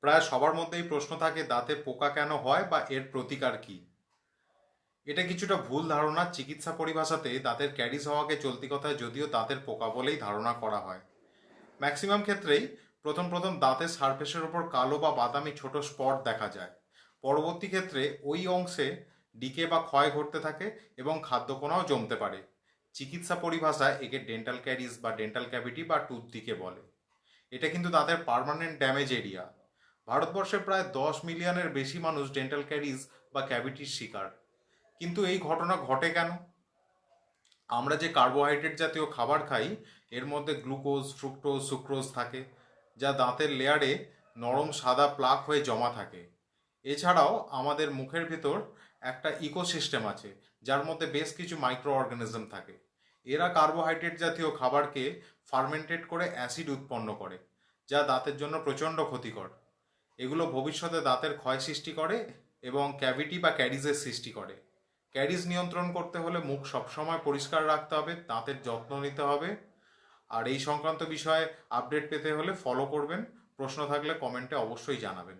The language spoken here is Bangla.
প্রায় সবার মধ্যেই প্রশ্ন থাকে দাঁতে পোকা কেন হয় বা এর প্রতিকার কি। এটা কিছুটা ভুল ধারণা। চিকিৎসা পরিভাষাতে দাঁতের ক্যারিজ হওয়াকে চলতি কথায় যদিও দাঁতের পোকা বলেই ধারণা করা হয়। ম্যাক্সিমাম ক্ষেত্রেই প্রথম প্রথম দাঁতের সারফেসের ওপর কালো বা বাদামি ছোট স্পট দেখা যায়। পরবর্তী ক্ষেত্রে ওই অংশে ডিকে বা ক্ষয় ঘটতে থাকে এবং খাদ্যকণাও জমতে পারে। চিকিৎসা পরিভাষায় একে ডেন্টাল ক্যারিজ বা ডেন্টাল ক্যাভিটি বা টুথ ডিকে বলে। এটা কিন্তু দাঁতের পার্মানেন্ট ড্যামেজ এরিয়া। ভারতবর্ষে প্রায় 10 মিলিয়নের বেশি মানুষ ডেন্টাল ক্যারিজ বা ক্যাভিটির শিকার। কিন্তু এই ঘটনা ঘটে কেন? আমরা যে কার্বোহাইড্রেট জাতীয় খাবার খাই এর মধ্যে গ্লুকোজ, ফ্রুক্টোজ, সুক্রোজ থাকে, যা দাঁতের লেয়ারে নরম সাদা প্লাক হয়ে জমা থাকে। এছাড়াও আমাদের মুখের ভিতর একটা ইকোসিস্টেম আছে যার মধ্যে বেশ কিছু মাইক্রো অর্গানিজম থাকে। এরা কার্বোহাইড্রেট জাতীয় খাবারকে ফার্মেন্টেড করে অ্যাসিড উৎপন্ন করে, যা দাঁতের জন্য প্রচণ্ড ক্ষতিকর। এগুলো ভবিষ্যতে দাঁতের ক্ষয় সৃষ্টি করে এবং ক্যাভিটি বা ক্যারিজের সৃষ্টি করে। ক্যারিজ নিয়ন্ত্রণ করতে হলে মুখ সবসময় পরিষ্কার রাখতে হবে, দাঁতের যত্ন নিতে হবে। আর এই সংক্রান্ত বিষয়ে আপডেট পেতে হলে ফলো করবেন। প্রশ্ন থাকলে কমেন্টে অবশ্যই জানাবেন।